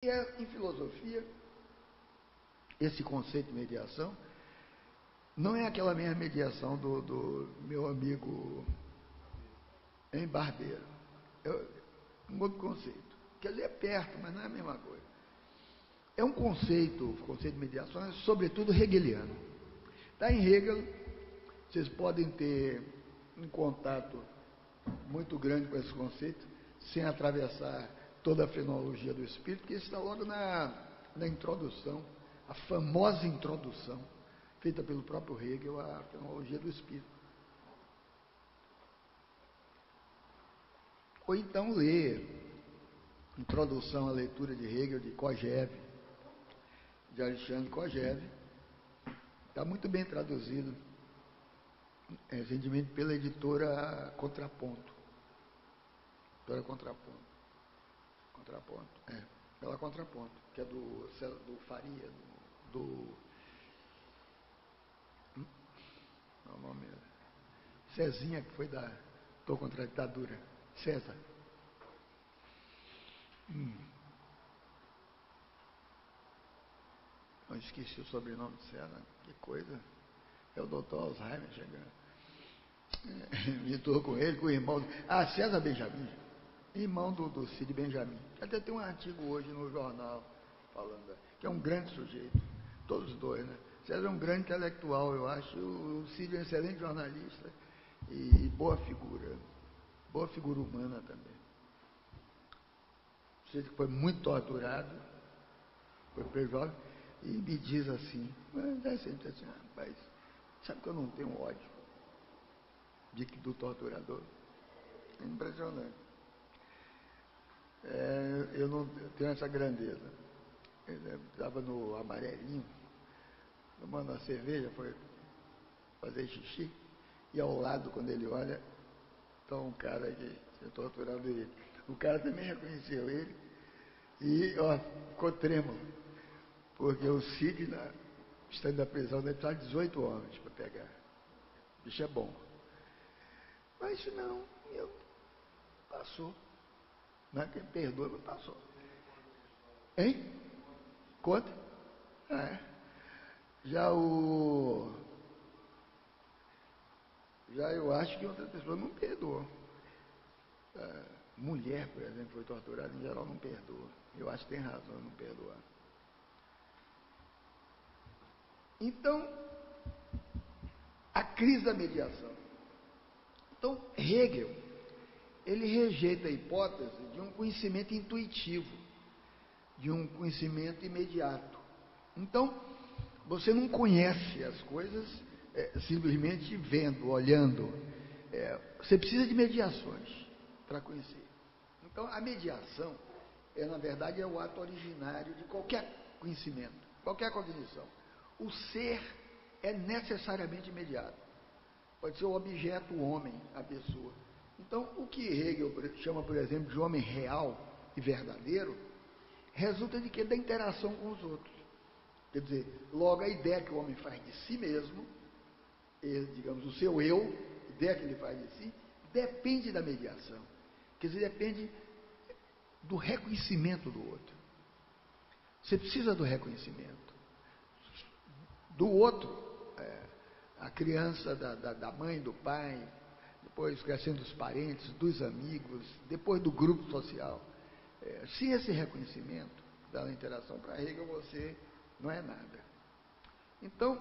Em filosofia, esse conceito de mediação não é aquela mesma mediação do meu amigo em Barbeiro. Um outro conceito. Quer dizer, é perto, mas não é a mesma coisa. É um conceito, o conceito de mediação é sobretudo hegeliano. Está em Hegel, vocês podem ter um contato muito grande com esse conceito, sem atravessar toda a fenomenologia do espírito, que está logo na introdução, a famosa introdução, feita pelo próprio Hegel, à fenomenologia do espírito. Ou então ler Introdução à Leitura de Hegel, de Kojève, de Alexandre Kojève. Está muito bem traduzido recentemente pela editora Contraponto. Editora Contraponto. Pela Contraponto, que é do Faria, não, o nome é Cezinha, que foi tô contra a ditadura. César. Eu esqueci o sobrenome de César. Que coisa. É o doutor Alzheimer chegando. Me estou com ele, com o irmão. César Benjamin. Irmão do Cid Benjamin. Até tem um artigo hoje no jornal falando que é um grande sujeito. Todos dois, né? César é um grande intelectual, eu acho. O Cid é um excelente jornalista e boa figura. Boa figura humana também. O Cid foi muito torturado, foi preso jovem, e me diz assim, rapaz, sabe que eu não tenho ódio do torturador? É impressionante. Eu não tenho essa grandeza. Ele estava no Amarelinho, tomando uma cerveja, foi fazer xixi, e ao lado, quando ele olha, está um cara que tinha torturado ele. O cara também reconheceu ele e ficou trêmulo, porque o Cid, estando na prisão, deve estar 18 homens para pegar. O bicho é bom. Mas não, passou. Não é quem perdoa, mas passou. Hein? Conta? Já eu acho que outras pessoas não perdoam. Mulher, por exemplo, foi torturada, em geral não perdoa. Eu acho que tem razão em não perdoar. Então, a crise da mediação. Então, Hegel, ele rejeita a hipótese de um conhecimento intuitivo, de um conhecimento imediato. Então, você não conhece as coisas simplesmente vendo, olhando. Você precisa de mediações para conhecer. Então, a mediação, na verdade, é o ato originário de qualquer conhecimento, qualquer cognição. O ser é necessariamente imediato. Pode ser o objeto, o homem, a pessoa. Então, o que Hegel chama, por exemplo, de homem real e verdadeiro, resulta de quê? Da interação com os outros. Quer dizer, logo a ideia que o homem faz de si mesmo, digamos, o seu eu, a ideia que ele faz de si, depende da mediação. Quer dizer, depende do reconhecimento do outro. Você precisa do reconhecimento do outro. A criança da mãe, do pai, depois crescendo dos parentes, dos amigos, depois do grupo social. Se esse reconhecimento da interação para Hegel, você não é nada. Então,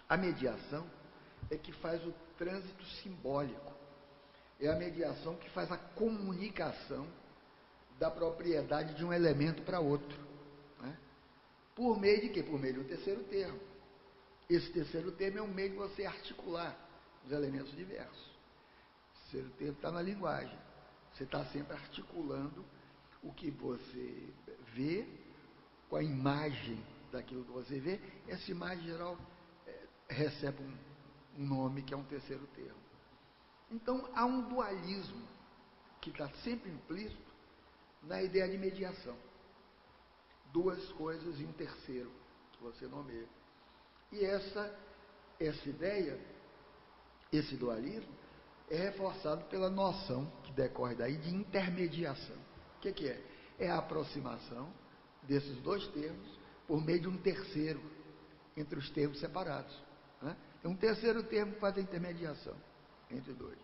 a mediação é que faz o trânsito simbólico. É a mediação que faz a comunicação da propriedade de um elemento para outro. Né? Por meio de quê? Por meio do terceiro termo. Esse terceiro termo é um meio de você articular os elementos diversos. O terceiro termo está na linguagem. Você está sempre articulando o que você vê com a imagem daquilo que você vê. Essa imagem, em geral, recebe um nome que é um terceiro termo. Então, há um dualismo que está sempre implícito na ideia de mediação. Duas coisas e um terceiro, que você nomeia. E essa ideia, esse dualismo, é reforçado pela noção que decorre daí de intermediação. O que é? é a aproximação desses dois termos por meio de um terceiro entre os termos separados. Né? É um terceiro termo que faz a intermediação entre dois.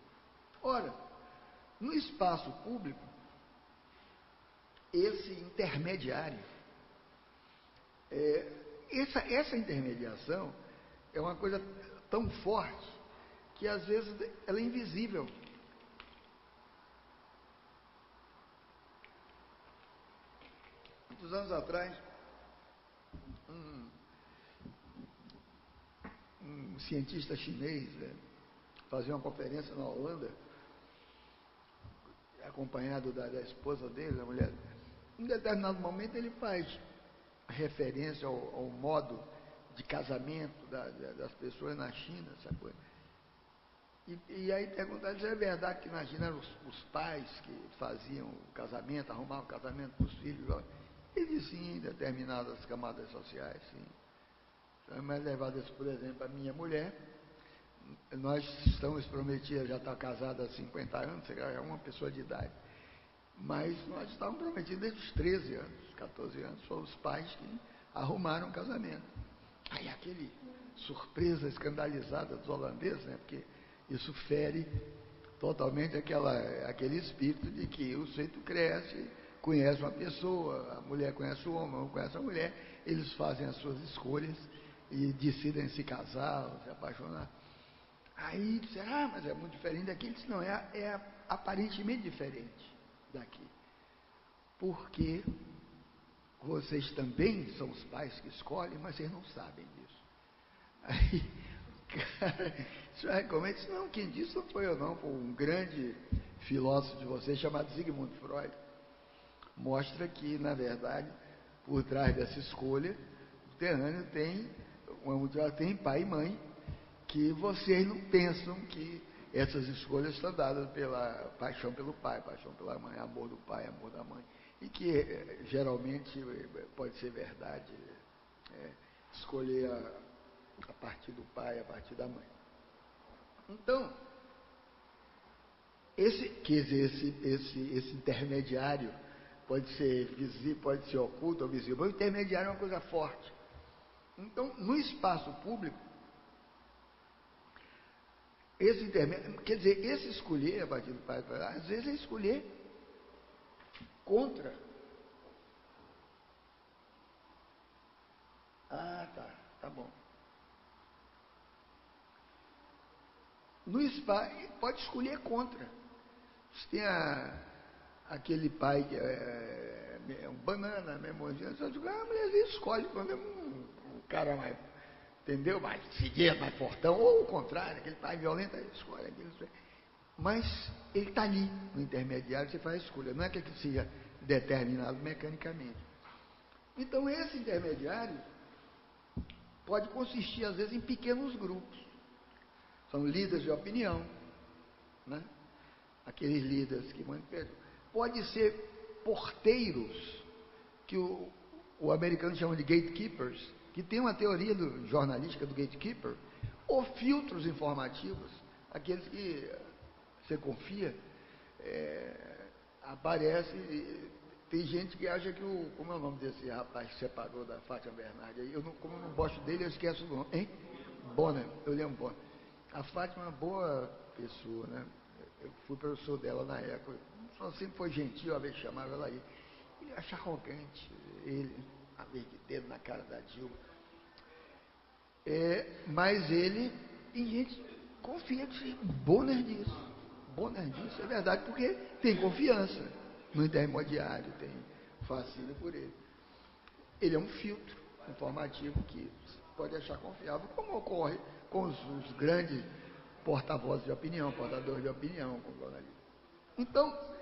Ora, no espaço público, esse intermediário, essa intermediação é uma coisa tão forte que às vezes ela é invisível. Muitos anos atrás, um cientista chinês fazia uma conferência na Holanda, acompanhado da esposa dele, da mulher. Em determinado momento ele faz referência ao modo de casamento das pessoas na China, essa coisa. E aí perguntaram se é verdade que na China eram os pais que faziam o casamento, arrumavam o casamento para os filhos. Ele disse sim, em determinadas camadas sociais, sim. Então, mas levado isso, por exemplo, a minha mulher, nós estamos prometidas, já está casada há 50 anos, é uma pessoa de idade. Mas nós estávamos prometidos desde os 13 anos, 14 anos, foram os pais que arrumaram o casamento. Aí aquele surpresa escandalizada dos holandeses, né? Porque isso fere totalmente aquele espírito de que o sujeito cresce, conhece uma pessoa, a mulher conhece o homem, o homem conhece a mulher, eles fazem as suas escolhas e decidem se casar, se apaixonar. Aí disseram, mas é muito diferente daqui. Ele disse, não, é aparentemente diferente daqui. Porque vocês também são os pais que escolhem, mas vocês não sabem disso. Aí, cara, isso recomenda, disse, não, quem disse não foi eu não, foi um grande filósofo de vocês chamado Sigmund Freud. Mostra que, na verdade, por trás dessa escolha, o terrâneo tem pai e mãe, que vocês não pensam que essas escolhas estão dadas pela paixão pelo pai, paixão pela mãe, amor do pai, amor da mãe. E que geralmente pode ser verdade, escolher a partir do pai, a partir da mãe. Então, esse intermediário pode ser visível, pode ser oculto ou visível. O intermediário é uma coisa forte. Então, no espaço público, esse intermédio, quer dizer, esse escolher a partir do pai, às vezes é escolher contra. Ah, tá bom. No espaço, pode escolher contra. Você tem aquele pai que é um banana, mesmo, só digo, a mulherzinha escolhe quando é um cara mais, entendeu? Mais seguido, mais fortão, ou o contrário, aquele pai violento, escolhe aquilo. Mas ele está ali, no intermediário, você faz a escolha, não é que aquilo seja determinado mecanicamente. Então, esse intermediário pode consistir, às vezes, em pequenos grupos. São líderes de opinião, né? Aqueles líderes que manifestam. Pode ser porteiros, que o americano chama de gatekeepers, que tem uma teoria jornalística do gatekeeper, ou filtros informativos, aqueles que você confia, aparece. Tem gente que acha que como é o nome desse rapaz que separou da Fátima Bernardes? Como eu não gosto dele, eu esqueço o nome. Hein? Bonner, eu lembro Bonner. A Fátima é uma boa pessoa, né? Eu fui professor dela na época. Só sempre foi gentil, a vez que chamava ela aí. Ele acha arrogante, ele, a vez de dedo na cara da Dilma. Mas ele, e gente confia que Bonner disso. Bonner disso, é verdade, porque tem confiança no intermediário, tem fascínio por ele. Ele é um filtro informativo que pode achar confiável, como ocorre com os grandes porta-vozes de opinião, portadores de opinião, com jornalistas. Então,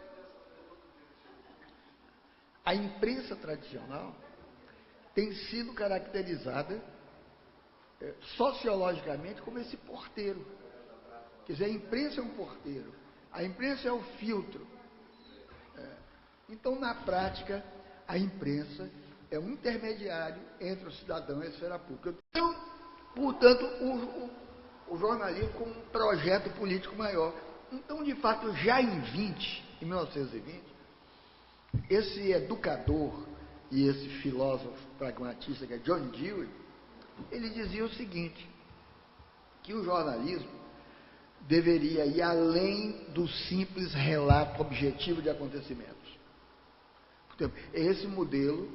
a imprensa tradicional tem sido caracterizada sociologicamente como esse porteiro. Quer dizer, a imprensa é um porteiro, a imprensa é o filtro. Então, na prática, a imprensa é um intermediário entre o cidadão e a esfera pública. Então, portanto, o jornalismo como um projeto político maior. Então, de fato, já em 1920, Esse educador e esse filósofo pragmatista, que é John Dewey, ele dizia o seguinte, que o jornalismo deveria ir além do simples relato objetivo de acontecimentos. Portanto, é esse modelo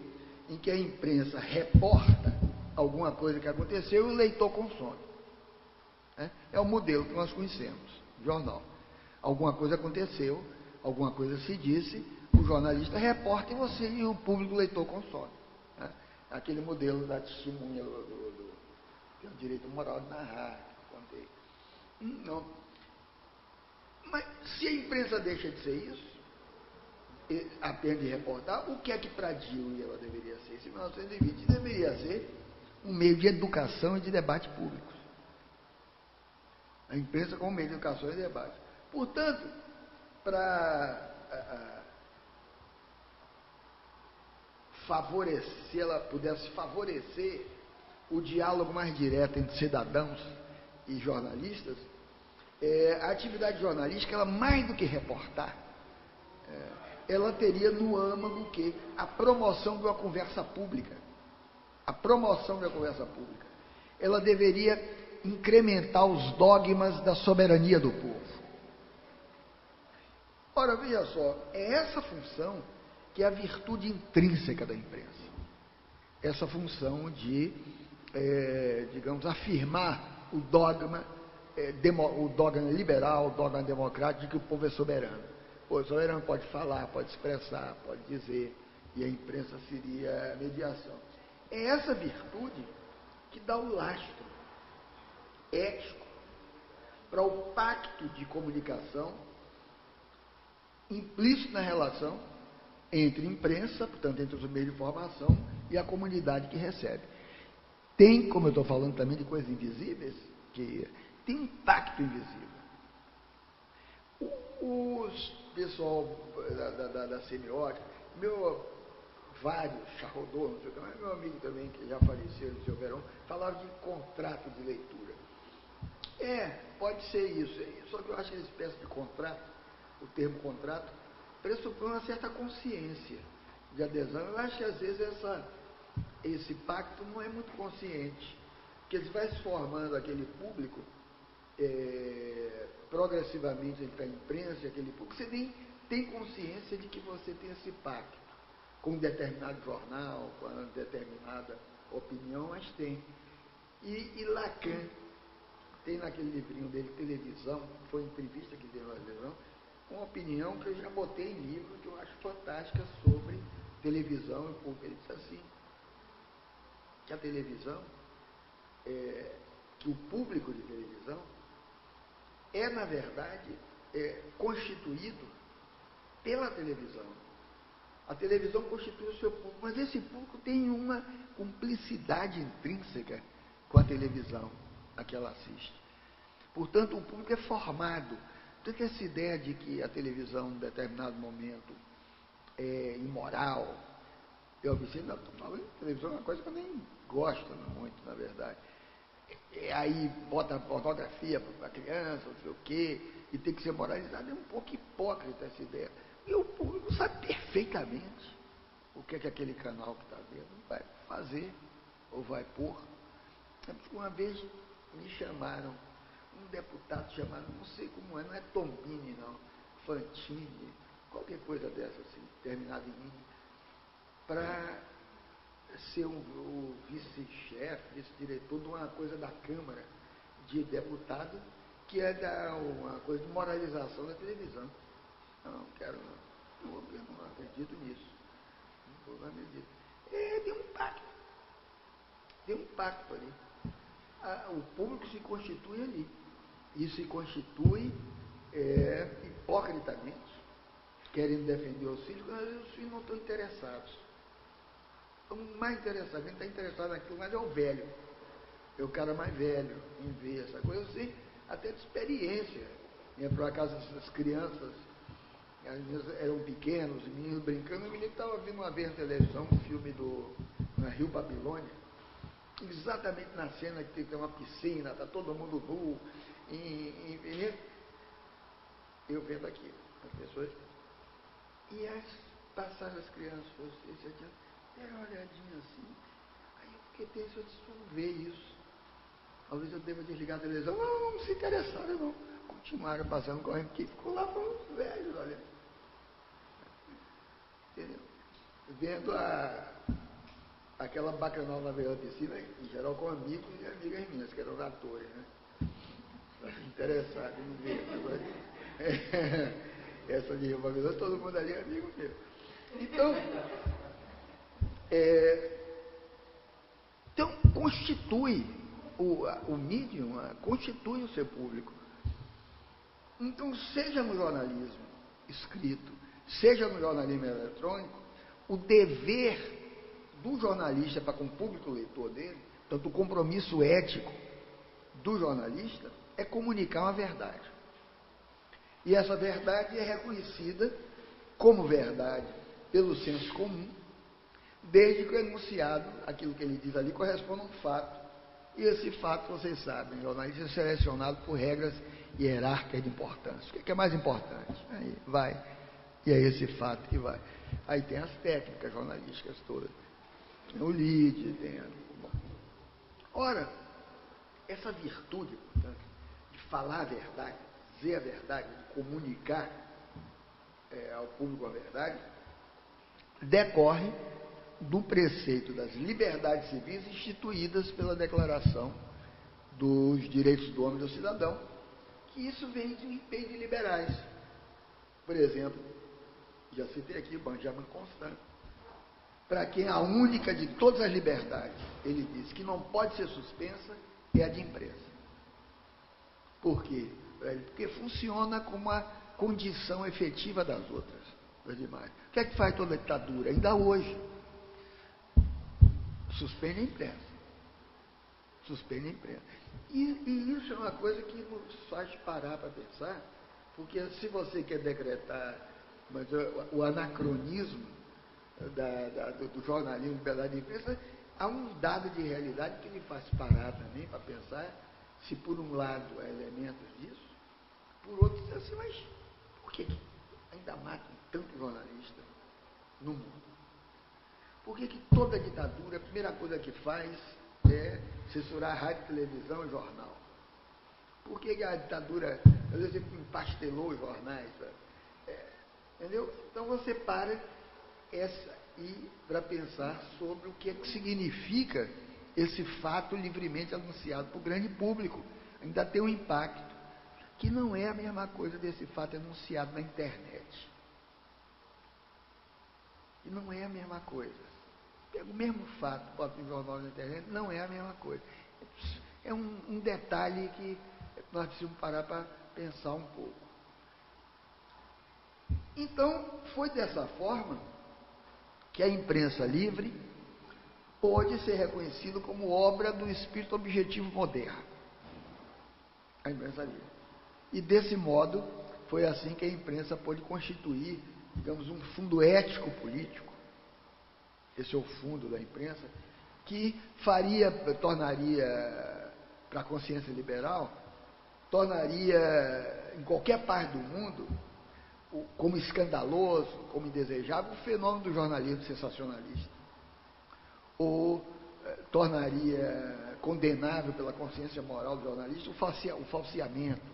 em que a imprensa reporta alguma coisa que aconteceu e o leitor consome. É o modelo que nós conhecemos, jornal. Alguma coisa aconteceu, alguma coisa se disse, o jornalista reporta e o público, o leitor, consome. Aquele modelo da testemunha que é o direito moral de narrar, que contei. Não. Mas se a imprensa deixa de ser isso, apenas de reportar, o que é que para Dewey ela deveria ser? Esse 1920 deveria ser um meio de educação e de debate público. A imprensa como meio de educação e debate. Portanto, para se ela pudesse favorecer o diálogo mais direto entre cidadãos e jornalistas, a atividade jornalística, ela mais do que reportar, ela teria no âmago o quê? A promoção de uma conversa pública. A promoção de uma conversa pública. Ela deveria incrementar os dogmas da soberania do povo. Ora, veja só, é essa função que é a virtude intrínseca da imprensa. Essa função de, digamos, afirmar o dogma liberal, o dogma democrático de que o povo é soberano. O soberano pode falar, pode expressar, pode dizer, e a imprensa seria a mediação. É essa virtude que dá o lastro ético para o pacto de comunicação implícito na relação entre imprensa, portanto, entre os meios de informação e a comunidade que recebe. Tem, como eu estou falando também de coisas invisíveis, que tem um pacto invisível. Os pessoal da semiótica, vários, Charrodot, não sei o que, mas meu amigo também, que já faleceu, o seu Verão, falava de contrato de leitura. Pode ser isso, só que eu acho que essa espécie de contrato, o termo contrato, pressupõe uma certa consciência de adesão. Eu acho que às vezes esse pacto não é muito consciente, porque ele vai se formando aquele público progressivamente entre a imprensa e aquele público. Você nem tem consciência de que você tem esse pacto com um determinado jornal, com uma determinada opinião, mas tem. E Lacan tem naquele livrinho dele, Televisão, foi entrevista que deu na televisão, uma opinião que eu já botei em livro, que eu acho fantástica, sobre televisão e público. Ele disse assim, que a televisão, que o público de televisão na verdade, constituído pela televisão. A televisão constitui o seu público, mas esse público tem uma cumplicidade intrínseca com a televisão a que ela assiste. Portanto, o público é formado. Portanto, essa ideia de que a televisão, em determinado momento, é imoral, eu observo, não, estou falando de televisão, é uma coisa que eu nem gosto muito, na verdade. Aí bota pornografia para criança, não sei o quê, e tem que ser moralizado. É um pouco hipócrita essa ideia. E o público sabe perfeitamente o que é que aquele canal que está vendo vai fazer ou vai pôr. Uma vez me chamaram, um deputado chamado, não sei como não é Tombini não, Fantini, qualquer coisa dessa assim, terminada em mim, para ser o vice-chefe, vice-diretor de uma coisa da Câmara de Deputado, que é uma coisa de moralização da televisão. Não quero não. Eu não acredito nisso. Não acredito. Tem um pacto ali. O público se constitui ali. E se constitui hipocritamente, querendo defender os filhos, quando os filhos não estão interessados. O mais interessado, quem está interessado naquilo mais é o velho. É o cara mais velho em ver essa coisa. Eu sei até de experiência. Por acaso as crianças, as meninas eram pequenos, os meninos brincando, o menino estava vendo uma vez na televisão um filme na Rio Babilônia, exatamente na cena que tem uma piscina, está todo mundo nu, eu vendo aquilo, as pessoas, e passaram as crianças, deram uma olhadinha assim, aí eu fiquei tenso, eu disse, vamos ver isso. Talvez eu deva desligar a televisão. Não, não se interessaram, não. Continuaram passando correndo, porque ficou lá para os velhos, olha. Entendeu? Vendo aquela bacanal na beira da piscina, em geral com amigos e amigas minhas, que eram atores, né? Interessados em ver. Essa de Rio Bagulho, todo mundo ali é amigo meu. Então constitui o medium, constitui o seu público. Então, seja no jornalismo escrito, seja no jornalismo eletrônico, o dever do jornalista para com o público leitor dele, tanto o compromisso ético do jornalista, é comunicar uma verdade. E essa verdade é reconhecida como verdade pelo senso comum, desde que o enunciado, aquilo que ele diz ali, corresponda a um fato. E esse fato, vocês sabem, o jornalista é selecionado por regras hierárquicas de importância. O que é mais importante? Aí vai. E é esse fato que vai. Aí tem as técnicas jornalísticas todas. Tem o lead, tem bom. Ora, essa virtude, portanto, de falar a verdade, dizer a verdade, de comunicar ao público a verdade, decorre do preceito das liberdades civis instituídas pela Declaração dos Direitos do Homem e do Cidadão, que isso vem de um empenho de liberais. Por exemplo, já citei aqui o Benjamin Constant, para quem a única de todas as liberdades, ele diz que não pode ser suspensa, é a de imprensa. Por quê? Porque funciona como a condição efetiva das outras, das demais. O que é que faz toda a ditadura? Ainda hoje. Suspende a imprensa. Suspende a imprensa. E isso é uma coisa que nos faz parar para pensar, porque se você quer decretar o anacronismo do jornalismo, liberdade de imprensa, há um dado de realidade que lhe faz parar também para pensar se por um lado há elementos disso, por outro diz assim, mas por que ainda matam tanto jornalista no mundo? Por que toda ditadura, a primeira coisa que faz é censurar rádio, televisão e jornal? Por que a ditadura, às vezes, empastelou os jornais? Entendeu? Então você para para pensar sobre o que é que significa esse fato livremente anunciado para o grande público. Ainda tem um impacto, que não é a mesma coisa desse fato anunciado na internet. E não é a mesma coisa. Pega o mesmo fato, bota em jornal na internet, não é a mesma coisa. É um detalhe que nós precisamos parar para pensar um pouco. Então, foi dessa forma que a imprensa livre pode ser reconhecida como obra do espírito objetivo moderno. A imprensa livre. E desse modo, foi assim que a imprensa pôde constituir, digamos, um fundo ético-político. Esse é o fundo da imprensa, que tornaria, para a consciência liberal, tornaria em qualquer parte do mundo, como escandaloso, como indesejável, o fenômeno do jornalismo sensacionalista. Ou tornaria condenável pela consciência moral do jornalista o falseamento,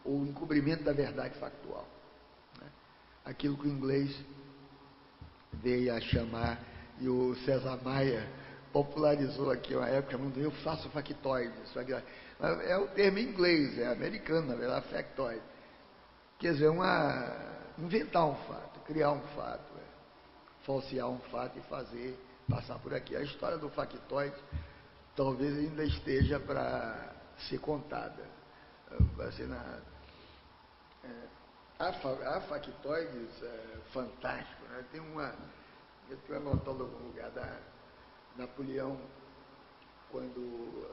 ou o encobrimento da verdade factual. Aquilo que o inglês veio a chamar, e o César Maia popularizou aqui uma época, chamando eu faço factoides. É o termo em inglês, é americano, na verdade, factoid. Quer dizer, inventar um fato, criar um fato, falsear um fato e passar por aqui. A história do factoide talvez ainda esteja para ser contada. Há factoides fantásticos, né? Eu tenho anotado em algum lugar da Napoleão, quando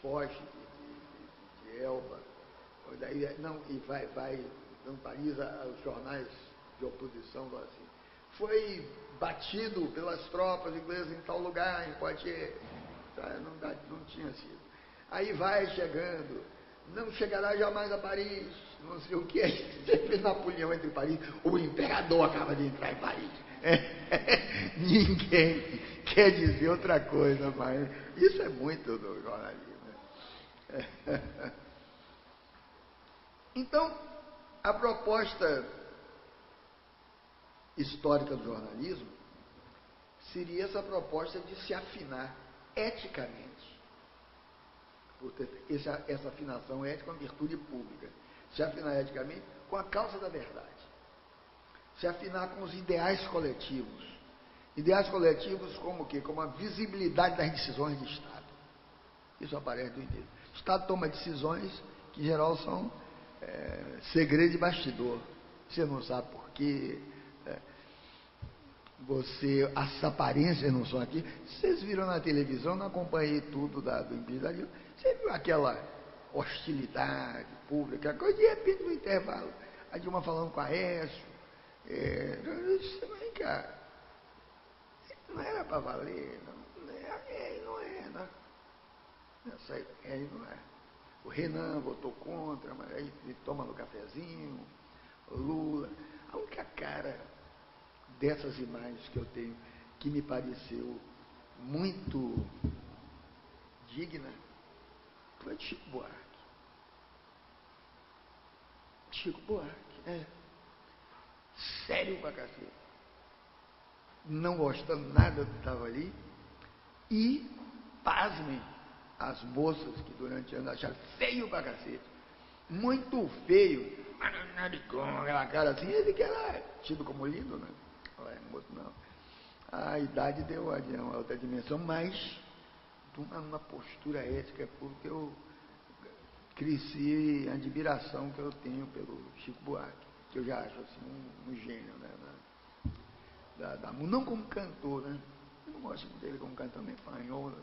foge de Elba, e vai dando Paris, os jornais de oposição, assim, foi batido pelas tropas inglesas em tal lugar, em Poitiers, não tinha sido. Aí vai chegando, não chegará jamais a Paris, não sei o que é. Você fez Napoleão entre Paris, o imperador acaba de entrar em Paris. Ninguém quer dizer outra coisa, mas isso é muito do jornalismo. Então, a proposta histórica do jornalismo seria essa proposta de se afinar eticamente. Essa afinação ética é uma virtude pública. Se afinar eticamente com a causa da verdade. Se afinar com os ideais coletivos. Ideais coletivos como o quê? Como a visibilidade das decisões de Estado. Isso aparece no início. O Estado toma decisões que, em geral, são segredo de bastidor. Você não sabe por quê. As aparências não são aqui. Vocês viram na televisão, não acompanhei tudo do impeachment. Você viu aquela hostilidade pública, coisa de repente no intervalo, a Dilma falando com a Aécio. Vem cá, não era para valer, não é, não. Não é. O Renan votou contra, mas aí ele toma no cafezinho, o Lula. A única cara dessas imagens que eu tenho, que me pareceu muito digna, foi de Chico Buarque. Chico Buarque, sério pra cacete. Não gostando nada do que estava ali. E, pasmem, as moças que durante anos acharam feio pra cacete. Muito feio. Aquela cara assim, ele que era tido como lindo, né? Não. A idade deu uma outra dimensão, mas uma postura ética pública, eu cresci a admiração que eu tenho pelo Chico Buarque, que eu já acho assim um gênio, né? Não como cantor, né? Eu não gosto dele como cantor, nem fanhou,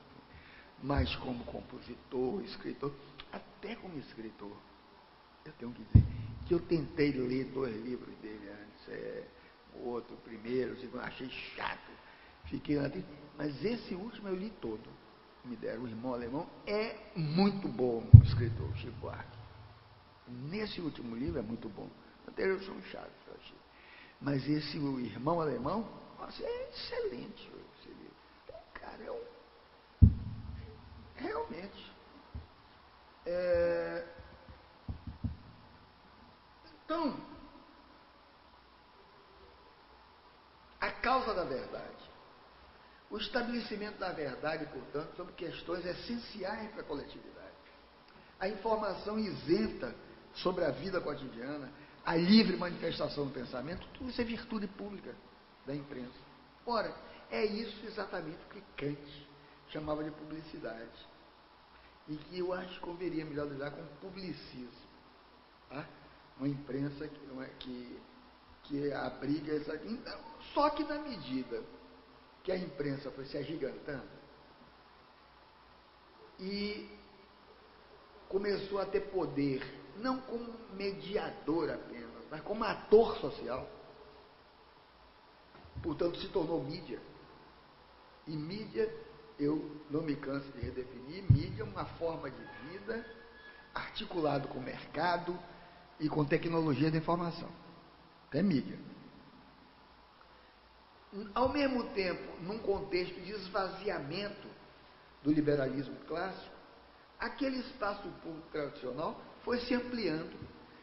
mas como compositor, escritor, até como escritor. Eu tenho que dizer que eu tentei ler 2 livros dele antes, o outro, o primeiro, o segundo, achei chato, fiquei lá, mas esse último eu li todo, me deram. O Irmão Alemão é muito bom escritor, Chico Buarque. Nesse último livro é muito bom. Os anteriores são chatos, eu achei. Mas esse, o Irmão Alemão, nossa, é excelente esse livro. Então, cara, realmente. Então, a causa da verdade. O estabelecimento da verdade, portanto, sobre questões essenciais para a coletividade. A informação isenta sobre a vida cotidiana, a livre manifestação do pensamento, tudo isso é virtude pública da imprensa. Ora, é isso exatamente o que Kant chamava de publicidade. E que eu acho que converia melhor lidar com publicismo. Tá? Uma imprensa que abriga essa. Então, só que na medida que a imprensa foi se agigantando e começou a ter poder, não como mediador apenas, mas como ator social, portanto se tornou mídia. E mídia, eu não me canso de redefinir, mídia é uma forma de vida articulado com o mercado e com tecnologia da informação. É mídia. Ao mesmo tempo, num contexto de esvaziamento do liberalismo clássico, aquele espaço público tradicional foi se ampliando,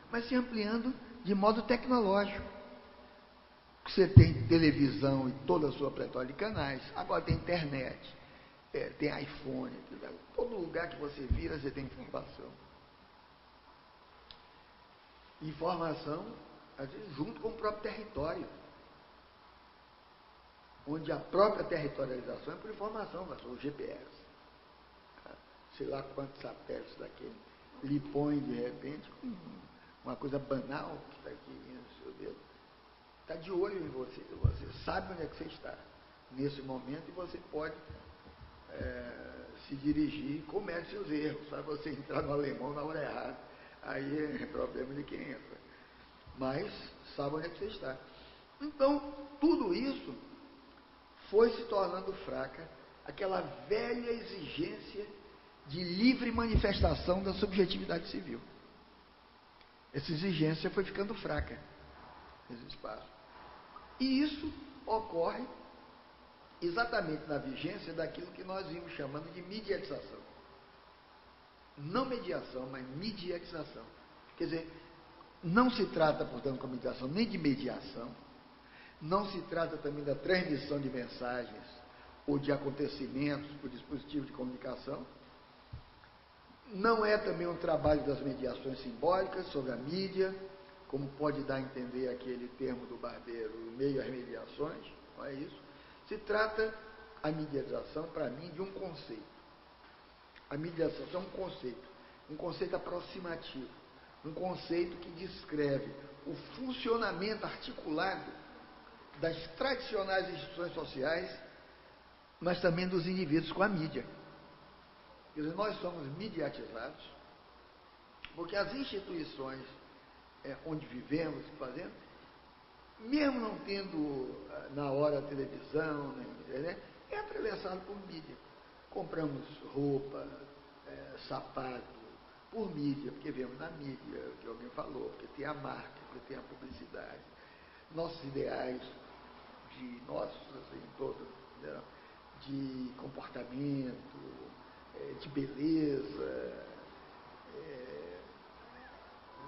mas se ampliando de modo tecnológico. Você tem televisão e toda a sua pletora de canais, agora tem internet, tem iPhone, todo lugar que você vira você tem informação. Informação, às vezes, junto com o próprio território, onde a própria territorialização é por informação, o GPS. Sei lá quantos satélites daquele lhe põe de repente uma coisa banal que está aqui no seu dedo. Está de olho em você, você sabe onde é que você está nesse momento e você pode se dirigir, comete seus erros, sabe? Você entrar no alemão na hora errada, aí é problema de quem entra, mas sabe onde é que você está. Então, tudo isso foi se tornando fraca, aquela velha exigência de livre manifestação da subjetividade civil. Essa exigência foi ficando fraca nesse espaço. E isso ocorre exatamente na vigência daquilo que nós vimos chamando de mediatização. Não mediação, mas mediatização. Quer dizer, não se trata, portanto, com a mediação nem de mediação, não se trata também da transmissão de mensagens ou de acontecimentos por dispositivo de comunicação. Não é também um trabalho das mediações simbólicas sobre a mídia, como pode dar a entender aquele termo do Barbeiro, meio às mediações, não é isso. Se trata, a mediatização, para mim, de um conceito. A mediação é um conceito aproximativo, um conceito que descreve o funcionamento articulado das tradicionais instituições sociais, mas também dos indivíduos com a mídia. Quer dizer, nós somos mediatizados, porque as instituições onde vivemos e fazemos, mesmo não tendo na hora a televisão, né, é atravessado por mídia. Compramos roupa, sapato, por mídia, porque vemos na mídia o que alguém falou, porque tem a marca, porque tem a publicidade. Nossos ideais assim, todos, né, de comportamento, de beleza,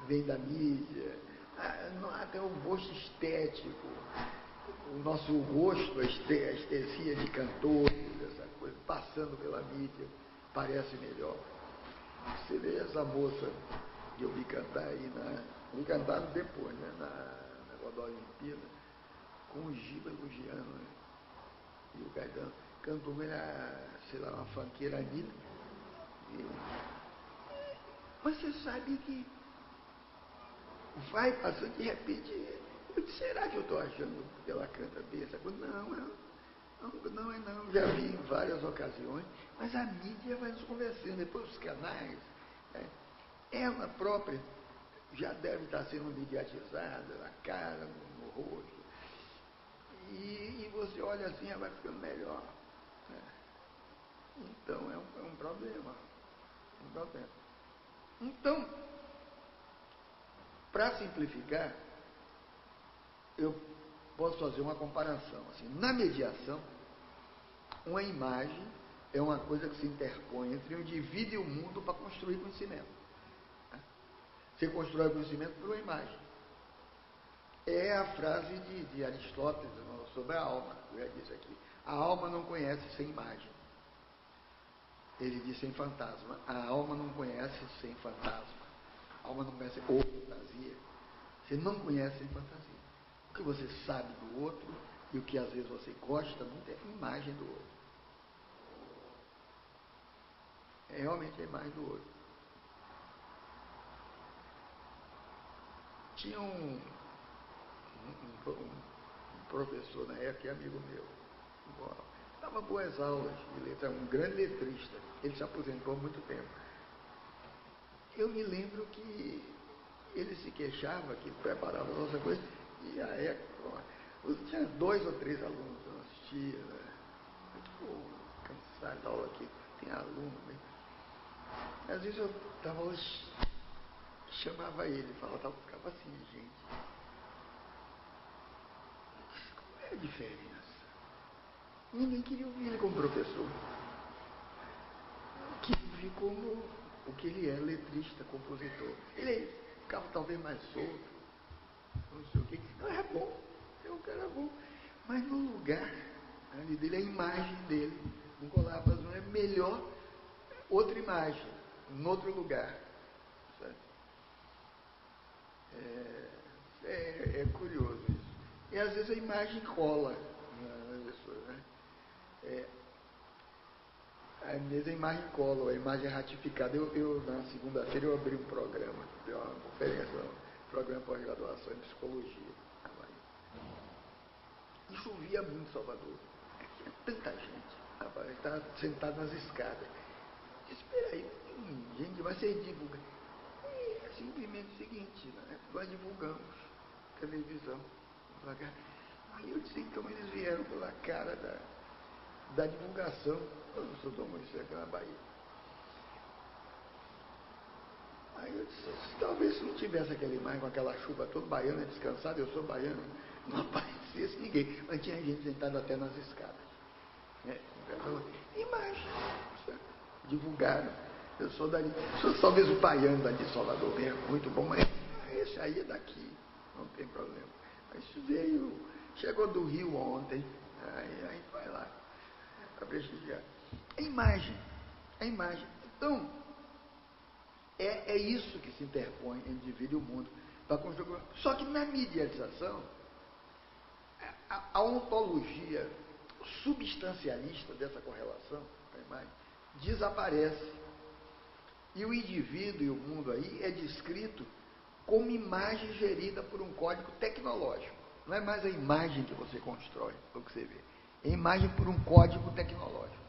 vem da mídia, até o gosto estético, o nosso rosto, a estesia de cantores, essa coisa, passando pela mídia, parece melhor. Você vê essa moça que eu vi cantar aí, me cantaram depois, né, na negócio da Olimpíada, com o Giba elogiando, né, e o Caetano cantou, sei lá, uma funkeira Anitta. Mas você sabe que vai passando de repente, eu disse, será que eu estou achando que ela canta bem essa coisa? Não, já vi em várias ocasiões, mas a mídia vai nos convencendo, depois os canais, ela própria já deve estar sendo mediatizada, na cara, no rosto, e você olha assim, ela vai ficando melhor. Então é um problema. Então, para simplificar, eu posso fazer uma comparação. Assim, na mediação, uma imagem é uma coisa que se interpõe entre o indivíduo e o mundo para construir conhecimento. Você constrói conhecimento por uma imagem. É a frase de Aristóteles sobre a alma, que eu já disse aqui. A alma não conhece sem imagem. Ele diz sem fantasma. A alma não conhece sem fantasma. A alma não conhece ou fantasia. Você não conhece sem fantasia. O que você sabe do outro e o que às vezes você gosta muito é a imagem do outro. É realmente a imagem do outro. Tinha um professor na época, que é amigo meu, dava boas aulas de letra, um grande letrista. Ele se aposentou há muito tempo. Eu me lembro que ele se queixava, que preparava a nossa coisa, e a época, tinha 2 ou 3 alunos que eu assistia, né? Cansado da aula aqui, tem aluno, né? Às vezes eu estava, chamava ele, falava, ficava assim, gente, qual é a diferença? Ninguém queria ouvir ele como professor. Queria ouvir como o que ele é, letrista, compositor. Ele ficava talvez mais solto, não sei o quê. Não, era bom, é um cara bom. Mas no lugar ali dele, a imagem dele, não colava, não é melhor outra imagem, em outro lugar. Sabe? É curioso isso. E às vezes a imagem cola nas pessoas, né? Às vezes a imagem cola, a imagem é ratificada. Eu na segunda-feira, eu abri um programa, deu uma conferência, um programa de pós-graduação em psicologia. E chovia muito em Salvador. Tinha tanta gente. Rapaz, estava sentado nas escadas. Espera aí, gente, vai ser divulgado. É simplesmente o seguinte, né? Nós divulgamos televisão. Aí eu disse, então eles vieram pela cara da divulgação. Eu não sou tão muito aqui na Bahia. Aí eu disse, talvez se não tivesse aquela imagem com aquela chuva toda baiana, descansada, eu sou baiano, não aparecesse ninguém. Mas tinha gente sentada até nas escadas. Né? Imagem. Divulgaram. Eu sou dali. Talvez o baiano dali de Salvador venha muito bom, mas esse aí é daqui. Não tem problema. Mas veio, chegou do Rio ontem. Aí vai lá. Para prestigiar. É imagem. É imagem. Então, é isso que se interpõe entre o indivíduo e o mundo. Só que na mediatização, a ontologia substancialista dessa correlação, a imagem, desaparece. E o indivíduo e o mundo aí é descrito como imagem gerida por um código tecnológico. Não é mais a imagem que você constrói, o que você vê. É imagem por um código tecnológico.